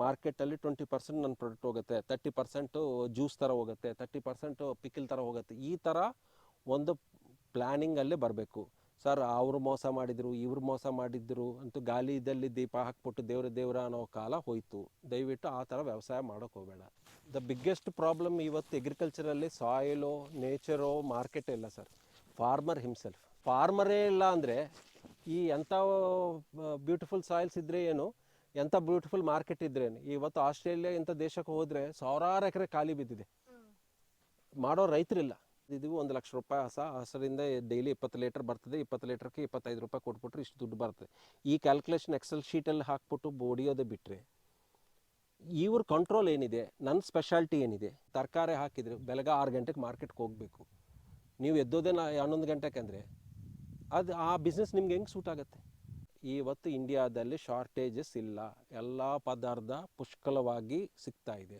ಮಾರ್ಕೆಟಲ್ಲಿ 20% ನನ್ನ ಪ್ರಾಡಕ್ಟ್ ಹೋಗುತ್ತೆ, 30% ಜ್ಯೂಸ್ ಥರ ಹೋಗುತ್ತೆ, 30% ಪಿಕಲ್ ಥರ ಹೋಗುತ್ತೆ. ಈ ಥರ ಒಂದು ಪ್ಲ್ಯಾನಿಂಗಲ್ಲೇ ಬರಬೇಕು. ಸರ್ ಅವರು ಮೋಸ ಮಾಡಿದರು, ಇವರು ಮೋಸ ಮಾಡಿದ್ರು ಅಂತೂ ಗಾಲಿದಲ್ಲಿ ದೀಪ ಹಾಕ್ಬಿಟ್ಟು ದೇವ್ರ ಅನ್ನೋ ಕಾಲ ಹೋಯಿತು. ದಯವಿಟ್ಟು ಆ ಥರ ವ್ಯವಸಾಯ ಮಾಡೋಕ್ಕೆ ಹೋಗಬೇಡ. ದ ಬಿಗ್ಗೆಸ್ಟ್ ಪ್ರಾಬ್ಲಮ್ ಇವತ್ತು ಎಗ್ರಿಕಲ್ಚರಲ್ಲಿ ಸಾಯಿಲು, ನೇಚರು, ಮಾರ್ಕೆಟ್ ಇಲ್ಲ ಸರ್. Farmer himself. ಫಾರ್ಮರೇ ಇಲ್ಲ ಅಂದರೆ ಈ ಎಂಥ ಬ್ಯೂಟಿಫುಲ್ ಸಾಯಿಲ್ಸ್ ಇದ್ದರೆ ಏನು, ಎಂಥ ಬ್ಯೂಟಿಫುಲ್ ಮಾರ್ಕೆಟ್ ಇದ್ರೇನು. ಇವತ್ತು ಆಸ್ಟ್ರೇಲಿಯಾ ಇಂಥ ದೇಶಕ್ಕೆ ಹೋದರೆ ಸಾವಿರಾರು ಎಕರೆ ಖಾಲಿ ಬಿದ್ದಿದೆ, ಮಾಡೋ ರೈತರಿಲ್ಲ. ಇದು 1 ಲಕ್ಷ ರೂಪಾಯಿ ಹಸರಿಂದ ಡೈಲಿ 20 ಲೀಟರ್ ಬರ್ತದೆ, 20 ಲೀಟರ್ಗೆ 25 ರೂಪಾಯಿ ಕೊಟ್ಬಿಟ್ರೆ ಇಷ್ಟು ದುಡ್ಡು ಬರ್ತದೆ. ಈ ಕ್ಯಾಲ್ಕುಲೇಷನ್ ಎಕ್ಸೆಲ್ ಶೀಟಲ್ಲಿ ಹಾಕ್ಬಿಟ್ಟು ಹೊಡಿಯೋದೇ ಬಿಟ್ಟರೆ ಇವ್ರ ಕಂಟ್ರೋಲ್ ಏನಿದೆ, ನನ್ನ ಸ್ಪೆಷಾಲಿಟಿ ಏನಿದೆ. ತರಕಾರಿ ಹಾಕಿದರೆ ಬೆಳಗ್ಗೆ 6 ಗಂಟೆಗೆ ಮಾರ್ಕೆಟ್ಗೆ ಹೋಗಬೇಕು, ನೀವು ಎದ್ದೋದೇ 11 ಗಂಟೆಗೆ ಅಂದರೆ ಅದು ಆ ಬಿಸ್ನೆಸ್ ನಿಮ್ಗೆ ಹೆಂಗೆ ಸೂಟ್ ಆಗುತ್ತೆ? ಇವತ್ತು ಇಂಡಿಯಾದಲ್ಲಿ ಶಾರ್ಟೇಜಸ್ ಇಲ್ಲ, ಎಲ್ಲ ಪದಾರ್ಥ ಪುಷ್ಕಲವಾಗಿ ಸಿಗ್ತಾ ಇದೆ.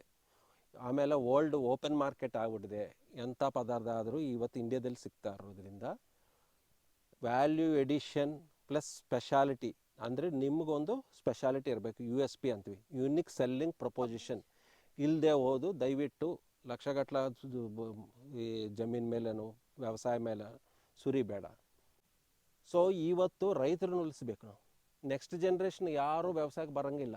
ಆಮೇಲೆ ವರ್ಲ್ಡ್ ಓಪನ್ ಮಾರ್ಕೆಟ್ ಆಗಿಬಿಟ್ಟಿದೆ. ಎಂಥ ಪದಾರ್ಥ ಆದರೂ ಇವತ್ತು ಇಂಡಿಯಾದಲ್ಲಿ ಸಿಗ್ತಾ ಇರೋದ್ರಿಂದ ವ್ಯಾಲ್ಯೂ ಎಡಿಷನ್ ಪ್ಲಸ್ ಸ್ಪೆಷಾಲಿಟಿ ಅಂದರೆ ನಿಮಗೊಂದು ಸ್ಪೆಷಾಲಿಟಿ ಇರಬೇಕು. USP ಅಂತೀವಿ, ಯುನಿಕ್ ಸೆಲ್ಲಿಂಗ್ ಪ್ರಪೋಸಿಷನ್. ಇಲ್ಲದೆ ಹೋದು ದಯವಿಟ್ಟು ಲಕ್ಷಗಟ್ಟಲೆ ಈ ಜಮೀನು ಮೇಲೇನು ವ್ಯವಸಾಯ ಮೇಲೆ ಸುರಿಬೇಡ. ಸೊ ಇವತ್ತು ರೈತರನ್ನು ಉಳಿಸ್ಬೇಕು ನಾವು. ನೆಕ್ಸ್ಟ್ ಜನ್ರೇಷನ್ ಯಾರೂ ವ್ಯವಸಾಯಕ್ಕೆ ಬರೋಂಗಿಲ್ಲ.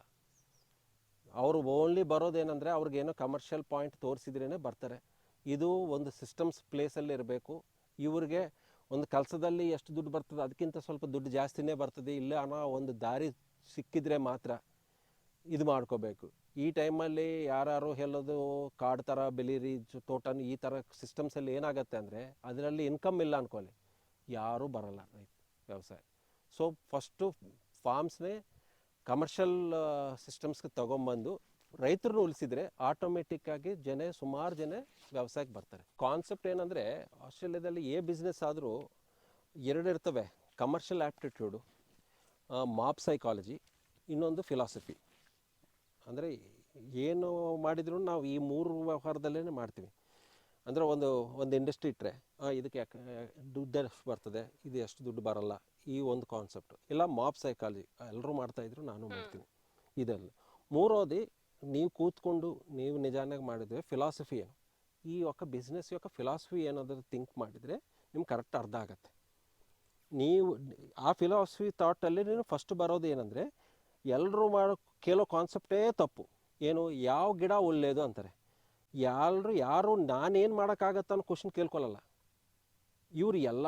ಅವರು ಓನ್ಲಿ ಬರೋದೇನೆಂದರೆ ಅವ್ರಿಗೇನೋ ಕಮರ್ಷಿಯಲ್ ಪಾಯಿಂಟ್ ತೋರಿಸಿದ್ರೇ ಬರ್ತಾರೆ. ಇದು ಒಂದು ಸಿಸ್ಟಮ್ಸ್ ಪ್ಲೇಸಲ್ಲಿ ಇರಬೇಕು. ಇವ್ರಿಗೆ ಒಂದು ಕೆಲಸದಲ್ಲಿ ಎಷ್ಟು ದುಡ್ಡು ಬರ್ತದೆ ಅದಕ್ಕಿಂತ ಸ್ವಲ್ಪ ದುಡ್ಡು ಜಾಸ್ತಿನೇ ಬರ್ತದೆ ಇಲ್ಲ ಅನ್ನೋ ಒಂದು ದಾರಿ ಸಿಕ್ಕಿದ್ರೆ ಮಾತ್ರ ಇದು ಮಾಡ್ಕೋಬೇಕು. ಈ ಟೈಮಲ್ಲಿ ಯಾರು ಹೇಳೋದು ಕಾಡು ಥರ ಬೆಳೀರಿ ತೋಟನ ಈ ಥರ ಸಿಸ್ಟಮ್ಸಲ್ಲಿ ಏನಾಗುತ್ತೆ ಅಂದರೆ ಅದರಲ್ಲಿ ಇನ್ಕಮ್ ಇಲ್ಲ ಅಂದ್ಕೊಳ್ಳಿ, ಯಾರೂ ಬರಲ್ಲ ರೈತ ವ್ಯವಸಾಯ. ಸೊ ಫಸ್ಟು ಫಾರ್ಮ್ಸ್ನೇ ಕಮರ್ಷಿಯಲ್ ಸಿಸ್ಟಮ್ಸ್ಗೆ ತೊಗೊಂಬಂದು ರೈತರನ್ನು ಉಳಿಸಿದರೆ ಆಟೋಮೆಟಿಕ್ಕಾಗಿ ಸುಮಾರು ಜನ ವ್ಯವಸಾಯಕ್ಕೆ ಬರ್ತಾರೆ. ಕಾನ್ಸೆಪ್ಟ್ ಏನಂದರೆ ಆಸ್ಟ್ರೇಲಿಯಾದಲ್ಲಿ ಬಿಸ್ನೆಸ್ ಆದರೂ 2 ಇರ್ತವೆ: ಕಮರ್ಷಿಯಲ್ ಆ್ಯಪ್ಟಿಟ್ಯೂಡು, ಮಾಪ್ ಸೈಕಾಲಜಿ, ಇನ್ನೊಂದು ಫಿಲಾಸಫಿ. ಅಂದರೆ ಏನು ಮಾಡಿದ್ರು ನಾವು ಈ 3 ವ್ಯವಹಾರದಲ್ಲೇ ಮಾಡ್ತೀವಿ. ಅಂದರೆ ಒಂದು ಇಂಡಸ್ಟ್ರಿ ಇಟ್ಟರೆ ಇದಕ್ಕೆ ದುಡ್ಡು ಎಷ್ಟು ಬರ್ತದೆ, ಇದು ಎಷ್ಟು ದುಡ್ಡು ಬರಲ್ಲ, ಈ ಒಂದು ಕಾನ್ಸೆಪ್ಟ್. ಇಲ್ಲ ಮಾಪ್ ಸೈಕಾಲಜಿ, ಎಲ್ಲರೂ ಮಾಡ್ತಾಯಿದ್ರು ನಾನು ಮಾಡ್ತೀನಿ. ಇದೆಲ್ಲ ಮೂರೋದು ನೀವು ಕೂತ್ಕೊಂಡು ನೀವು ನಿಜಾನಾಗಿ ಮಾಡಿದರೆ ಫಿಲಾಸಫಿ ಏನು, ಈ ಬಿಸ್ನೆಸ್ ಫಿಲಾಸಫಿ ಏನಾದರೂ ಥಿಂಕ್ ಮಾಡಿದರೆ ನಿಮ್ಗೆ ಕರೆಕ್ಟ್ ಅರ್ಥ ಆಗುತ್ತೆ. ನೀವು ಆ ಫಿಲಾಸಫಿ ಥಾಟಲ್ಲಿ ನೀವು ಫಸ್ಟ್ ಬರೋದು ಏನಂದರೆ ಎಲ್ಲರೂ ಕೇಳೋ ಕಾನ್ಸೆಪ್ಟೇ ತಪ್ಪು. ಏನು, ಯಾವ ಗಿಡ ಒಳ್ಳೆಯದು ಅಂತಾರೆ. ಯಾರು ನಾನೇನು ಮಾಡೋಕ್ಕಾಗತ್ತೆ ಅನ್ನೋ ಕ್ವಶನ್ ಕೇಳ್ಕೊಳ್ಳಲ್ಲ. ಇವರು ಎಲ್ಲ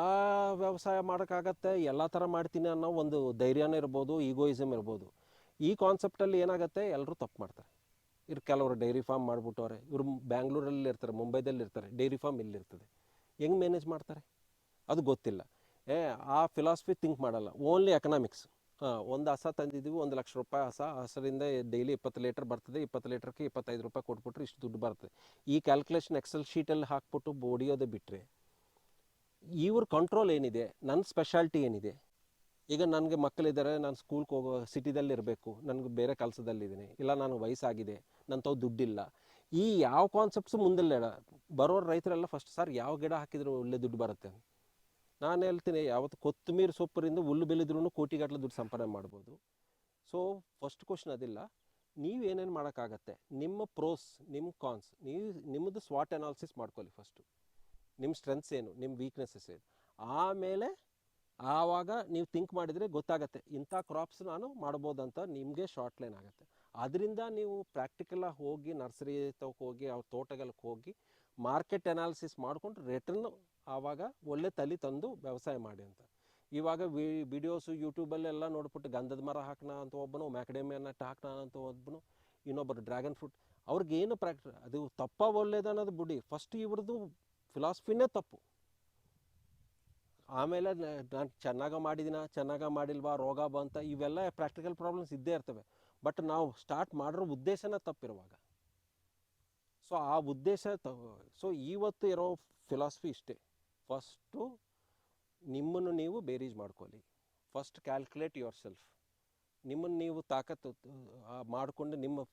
ವ್ಯವಸಾಯ ಮಾಡೋಕ್ಕಾಗತ್ತೆ, ಎಲ್ಲ ಥರ ಮಾಡ್ತೀನಿ ಅನ್ನೋ ಒಂದು ಧೈರ್ಯನೇ ಇರ್ಬೋದು, ಈಗೋಯಿಸಮ್ ಇರ್ಬೋದು. ಈ ಕಾನ್ಸೆಪ್ಟಲ್ಲಿ ಏನಾಗುತ್ತೆ, ಎಲ್ಲರೂ ತಪ್ಪು ಮಾಡ್ತಾರೆ. ಕೆಲವರು ಡೈರಿ ಫಾರ್ಮ್ ಮಾಡಿಬಿಟ್ಟವ್ರೆ, ಇವರು ಬ್ಯಾಂಗ್ಳೂರಲ್ಲಿ ಇರ್ತಾರೆ, ಮುಂಬೈದಲ್ಲಿ ಇರ್ತಾರೆ, ಡೈರಿ ಫಾರ್ಮ್ ಇಲ್ಲಿರ್ತದೆ. ಹೆಂಗೆ ಮ್ಯಾನೇಜ್ ಮಾಡ್ತಾರೆ ಅದು ಗೊತ್ತಿಲ್ಲ. ಆ ಫಿಲಾಸಫಿ ಥಿಂಕ್ ಮಾಡಲ್ಲ, ಓನ್ಲಿ ಎಕನಾಮಿಕ್ಸ್. ಒಂದು ಹಸ ತಂದಿದ್ದೀವಿ, 1 ಲಕ್ಷ ರೂಪಾಯಿ ಹಸರಿಂದ ಡೈಲಿ 20 ಲೀಟರ್ ಬರ್ತದೆ, 20 ಲೀಟರ್ಗೆ 25 ರೂಪಾಯಿ ಕೊಟ್ಬಿಟ್ರೆ ಇಷ್ಟು ದುಡ್ಡು ಬರ್ತದೆ. ಈ ಕ್ಯಾಲ್ಕುಲೇಷನ್ ಎಕ್ಸೆಲ್ ಶೀಟಲ್ಲಿ ಹಾಕ್ಬಿಟ್ಟು ಹೊಡಿಯೋದೇ ಬಿಟ್ಟರೆ ಇವ್ರ ಕಂಟ್ರೋಲ್ ಏನಿದೆ, ನನ್ನ ಸ್ಪೆಷಾಲಿಟಿ ಏನಿದೆ. ಈಗ ನನಗೆ ಮಕ್ಕಳಿದ್ದಾರೆ, ನಾನು ಸ್ಕೂಲ್ಗೆ ಹೋಗೋ ಸಿಟಿದಲ್ಲಿ ಇರಬೇಕು, ನನಗೆ ಬೇರೆ ಕೆಲಸದಲ್ಲಿದ್ದೀನಿ, ಇಲ್ಲ ನನಗೆ ವಯಸ್ಸಾಗಿದೆ, ನನ್ನ ತಾವು ದುಡ್ಡಿಲ್ಲ, ಈ ಯಾವ ಕಾನ್ಸೆಪ್ಟ್ಸು ಮುಂದಿಲ್ಲ. ಬರೋರು ರೈತರೆಲ್ಲ ಫಸ್ಟ್ ಸರ್ ಯಾವ ಗಿಡ ಹಾಕಿದ್ರು ಒಳ್ಳೆ ದುಡ್ಡು ಬರುತ್ತೆ. ನಾನು ಹೇಳ್ತೀನಿ, ಯಾವತ್ತು ಕೊತ್ತಂಬರಿ ಸೊಪ್ಪರಿಂದ ಹುಲ್ಲು ಬೆಳೆದ್ರೂ ಕೋಟಿಗಟ್ಟಲೆ ದುಡ್ಡು ಸಂಪಾದನೆ ಮಾಡ್ಬೋದು. ಸೊ ಫಸ್ಟ್ ಕ್ವಶನ್ ಅದಿಲ್ಲ. ನೀವೇನೇನು ಮಾಡೋಕ್ಕಾಗತ್ತೆ, ನಿಮ್ಮ ಪ್ರೋಸ್, ನಿಮ್ಮ ಕಾನ್ಸ್, ನಿಮ್ಮದು ಸ್ವಾಟ್ ಅನಾಲಿಸಿಸ್ ಮಾಡ್ಕೊಳ್ಳಿ ಫಸ್ಟು. ನಿಮ್ಮ ಸ್ಟ್ರೆಂತ್ಸ್ ಏನು, ನಿಮ್ಮ ವೀಕ್ನೆಸ್ಸಸ್ ಏನು. ಆಮೇಲೆ ಆವಾಗ ನೀವು ಥಿಂಕ್ ಮಾಡಿದರೆ ಗೊತ್ತಾಗತ್ತೆ, ಇಂಥ ಕ್ರಾಪ್ಸ್ ನಾನು ಮಾಡ್ಬೋದಂತ ನಿಮಗೆ ಶಾರ್ಟ್ ಲೈನ್ ಆಗುತ್ತೆ. ಅದರಿಂದ ನೀವು ಪ್ರಾಕ್ಟಿಕಲಾಗಿ ಹೋಗಿ ನರ್ಸರಿ ಹೋಗಿ ಅವ್ರ ತೋಟಗಳಿಗೆ ಹೋಗಿ ಮಾರ್ಕೆಟ್ ಅನಾಲಿಸಿಸ್ ಮಾಡಿಕೊಂಡು ರಿಟರ್ನ್ ಆವಾಗ ಒಳ್ಳೆ ತಲೆ ತಂದು ವ್ಯವಸಾಯ ಮಾಡಿ ಅಂತ. ಇವಾಗ ವಿಡಿಯೋಸು ಯೂಟ್ಯೂಬಲ್ಲೆಲ್ಲ ನೋಡ್ಬಿಟ್ಟು ಗಂಧದ ಮರ ಹಾಕೋಣ ಅಂತ ಒಬ್ಬನು, ಮ್ಯಾಕಡೇಮಿಯಾ ನಟ್ ಹಾಕೋಣ ಅಂತ ಒಬ್ಬನು, ಇನ್ನೊಬ್ಬರು ಡ್ರ್ಯಾಗನ್ ಫ್ರೂಟ್. ಅವ್ರಿಗೇನು ಅದು ತಪ್ಪ ಒಳ್ಳೇದು ಅನ್ನೋದು ಬಿಡಿ, ಫಸ್ಟ್ ಇವ್ರದ್ದು ಫಿಲಾಸಫಿನೇ ತಪ್ಪು. ಆಮೇಲೆ ನಾನು ಚೆನ್ನಾಗಿ ಮಾಡಿಲ್ವಾ, ರೋಗ ಬಂತ, ಇವೆಲ್ಲ ಪ್ರಾಕ್ಟಿಕಲ್ ಪ್ರಾಬ್ಲಮ್ಸ್ ಇದ್ದೇ ಇರ್ತವೆ. ಬಟ್ ನಾವು ಸ್ಟಾರ್ಟ್ ಮಾಡಿರೋ ಉದ್ದೇಶನ ತಪ್ಪಿರುವಾಗ, ಸೊ ಆ ಉದ್ದೇಶ ಸೊ ಇವತ್ತು ಇರೋ ಫಿಲಾಸಫಿ ಇಷ್ಟೇ. ಫಸ್ಟು ನಿಮ್ಮನ್ನು ನೀವು ಬೇರೀಜ್ ಮಾಡ್ಕೊಳ್ಳಿ. First calculate your self. ನಿಮ್ಮನ್ನು ನೀವು ತಾಕತ್ತು ಮಾಡಿಕೊಂಡು ನಿಮ್ಮ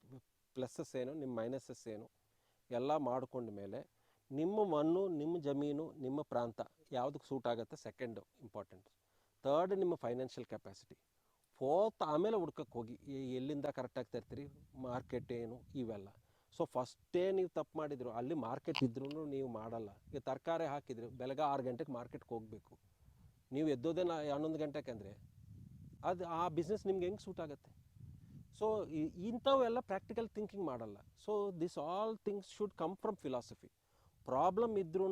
ಪ್ಲಸ್ಸಸ್ ಏನು, ನಿಮ್ಮ ಮೈನಸಸ್ ಏನು ಎಲ್ಲ ಮಾಡಿಕೊಂಡ ಮೇಲೆ ನಿಮ್ಮ ಮಣ್ಣು, ನಿಮ್ಮ ಜಮೀನು, ನಿಮ್ಮ ಪ್ರಾಂತ ಯಾವುದಕ್ಕೆ ಸೂಟ್ ಆಗುತ್ತೆ ಸೆಕೆಂಡು ಇಂಪಾರ್ಟೆಂಟ್. ಥರ್ಡ್ ನಿಮ್ಮ ಫೈನಾನ್ಷಿಯಲ್ ಕೆಪಾಸಿಟಿ. ಫೋರ್ತ್ ಆಮೇಲೆ ಹುಡ್ಕಕ್ಕೆ ಹೋಗಿ ಎಲ್ಲಿಂದ ಕರೆಕ್ಟಾಗಿ ತರ್ತೀರಿ, ಮಾರ್ಕೆಟ್ ಏನು ಇವೆಲ್ಲ. ಸೊ ಫಸ್ಟೇ ನೀವು ತಪ್ಪು ಮಾಡಿದ್ರು, ಅಲ್ಲಿ ಮಾರ್ಕೆಟ್ ಇದ್ರೂ ನೀವು ಮಾಡಲ್ಲ. ಈಗ ತರಕಾರಿ ಹಾಕಿದ್ರು, ಬೆಳಗ್ಗೆ 6 ಗಂಟೆಗೆ ಮಾರ್ಕೆಟ್ಗೆ ಹೋಗಬೇಕು, ನೀವು ಎದ್ದೋದೇ 11 ಗಂಟೆಗೆ ಅಂದರೆ ಅದು ಆ ಬಿಸ್ನೆಸ್ ನಿಮ್ಗೆ ಹೆಂಗೆ ಸೂಟ್ ಆಗುತ್ತೆ? ಸೊ ಇಂಥವೆಲ್ಲ ಪ್ರಾಕ್ಟಿಕಲ್ ಥಿಂಕಿಂಗ್ ಮಾಡಲ್ಲ. So this all things should come from philosophy. Problem ಇದ್ರೂ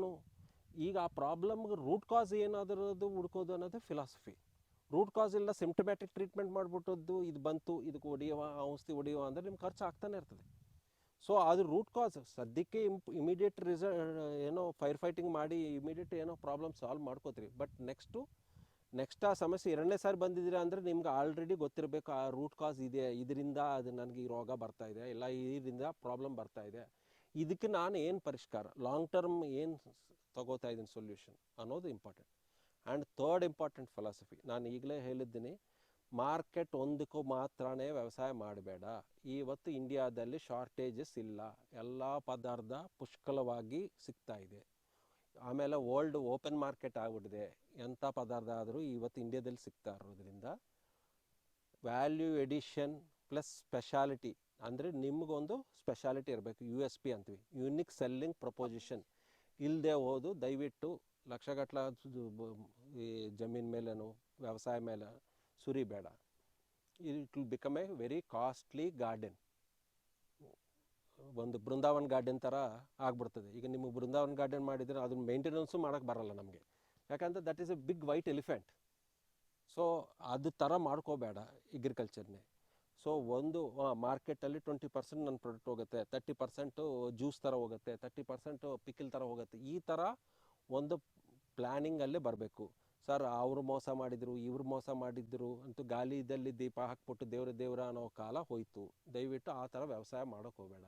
ಈಗ ಆ ಪ್ರಾಬ್ಲಮ್ಗೆ ರೂಟ್ ಕಾಸ್ ಏನಾದರೂ ಹುಡ್ಕೋದು ಅನ್ನೋದು ಫಿಲಾಸಫಿ. ರೂಟ್ ಕಾಸ್ ಇಲ್ಲ ಸಿಂಪ್ಟಮ್ಯಾಟಿಕ್ ಟ್ರೀಟ್ಮೆಂಟ್ ಮಾಡಿಬಿಟ್ಟದ್ದು, ಇದು ಬಂತು ಇದಕ್ಕೆ ಹೊಡೆಯುವ ಔಷಧಿ ಹೊಡೆಯುವ ಅಂದರೆ ನಿಮ್ಗೆ ಖರ್ಚು ಆಗ್ತಾನೆ ಇರ್ತದೆ. ಸೊ ಅದು ರೂಟ್ ಕಾಸ್ ಸದ್ಯಕ್ಕೆ ಇಮಿಡಿಯೇಟ್ ಏನೋ ಫೈರ್ ಫೈಟಿಂಗ್ ಮಾಡಿ ಇಮಿಡಿಯೇಟ್ ಏನೋ ಪ್ರಾಬ್ಲಮ್ ಸಾಲ್ವ್ ಮಾಡ್ಕೋತೀರಿ. ಬಟ್ ನೆಕ್ಸ್ಟ್ ಆ ಸಮಸ್ಯೆ 2ನೇ ಸಾರಿ ಬಂದಿದ್ದೀರಾ ಅಂದರೆ ನಿಮ್ಗೆ ಆಲ್ರೆಡಿ ಗೊತ್ತಿರಬೇಕು ಆ ರೂಟ್ ಕಾಸ್ ಇದೆ, ಇದರಿಂದ ಅದು ನನಗೆ ಈ ರೋಗ ಬರ್ತಾ ಇದೆ, ಇಲ್ಲ ಇದರಿಂದ ಪ್ರಾಬ್ಲಮ್ ಬರ್ತಾ ಇದೆ, ಇದಕ್ಕೆ ನಾನು ಏನು ಪರಿಷ್ಕಾರ, ಲಾಂಗ್ ಟರ್ಮ್ ಏನು ತಗೋತಾ ಇದ್ದೀನಿ ಸೊಲ್ಯೂಷನ್ ಅನ್ನೋದು important. And third important philosophy, ನಾನು ಈಗಲೇ ಹೇಳಿದ್ದೀನಿ, ಮಾರ್ಕೆಟ್ ಒಂದಕ್ಕೂ ಮಾತ್ರನೇ ವ್ಯವಸಾಯ ಮಾಡಬೇಡ. ಇವತ್ತು ಇಂಡಿಯಾದಲ್ಲಿ ಶಾರ್ಟೇಜಸ್ ಇಲ್ಲ, ಎಲ್ಲ ಪದಾರ್ಥ ಪುಷ್ಕಲವಾಗಿ ಸಿಗ್ತಾ ಇದೆ. ಆಮೇಲೆ ವರ್ಲ್ಡ್ ಓಪನ್ ಮಾರ್ಕೆಟ್ ಆಗಿಬಿಟ್ಟಿದೆ, ಎಂಥ ಪದಾರ್ಥ ಆದರೂ ಇವತ್ತು ಇಂಡಿಯಾದಲ್ಲಿ ಸಿಗ್ತಾ ಇರೋದ್ರಿಂದ ವ್ಯಾಲ್ಯೂ ಎಡಿಷನ್ ಪ್ಲಸ್ ಸ್ಪೆಷಾಲಿಟಿ, ಅಂದರೆ ನಿಮಗೊಂದು ಸ್ಪೆಷಾಲಿಟಿ ಇರಬೇಕು, USP ಅಂತೀವಿ, ಯುನಿಕ್ ಸೆಲ್ಲಿಂಗ್ ಪ್ರಪೋಸಿಷನ್. ಇಲ್ಲದೆ ಹೋದು ದಯವಿಟ್ಟು ಲಕ್ಷಗಟ್ಟಲೆ ಈ ಜಮೀನು ಮೇಲೇನು ವ್ಯವಸಾಯ ಮೇಲೆ ಸುರಿಬೇಡ. It will become a very costly garden, ಒಂದು ಬೃಂದಾವನ್ ಗಾರ್ಡನ್ ಥರ ಆಗ್ಬಿಡ್ತದೆ. ಈಗ ನಿಮಗೆ ಬೃಂದಾವನ್ ಗಾರ್ಡನ್ ಮಾಡಿದರೆ ಅದನ್ನ ಮೇಂಟೆನೆನ್ಸು ಮಾಡೋಕ್ಕೆ ಬರಲ್ಲ ನಮಗೆ, ಯಾಕಂದರೆ that is a big white elephant. So ಅದು ಥರ ಮಾಡ್ಕೋಬೇಡ ಅಗ್ರಿಕಲ್ಚರ್ನೇ. ಸೊ ಒಂದು ಮಾರ್ಕೆಟಲ್ಲಿ 20% ನನ್ನ ಪ್ರಾಡಕ್ಟ್ ಹೋಗುತ್ತೆ, 30% ಜ್ಯೂಸ್ ಥರ ಹೋಗುತ್ತೆ, 30% ಪಿಕಿಲ್ ಥರ ಹೋಗುತ್ತೆ. ಈ ಥರ ಒಂದು ಪ್ಲ್ಯಾನಿಂಗಲ್ಲೇ ಬರಬೇಕು. ಸರ್ ಅವರು ಮೋಸ ಮಾಡಿದರು, ಇವ್ರು ಮೋಸ ಮಾಡಿದ್ರು ಅಂತೂ ಗಾಲಿದಲ್ಲಿ ದೀಪ ಹಾಕ್ಬಿಟ್ಟು ದೇವ್ರ ಅನ್ನೋ ಕಾಲ ಹೋಯಿತು. ದಯವಿಟ್ಟು ಆ ಥರ ವ್ಯವಸಾಯ ಮಾಡೋಕ್ಕೆ ಹೋಗಬೇಡ.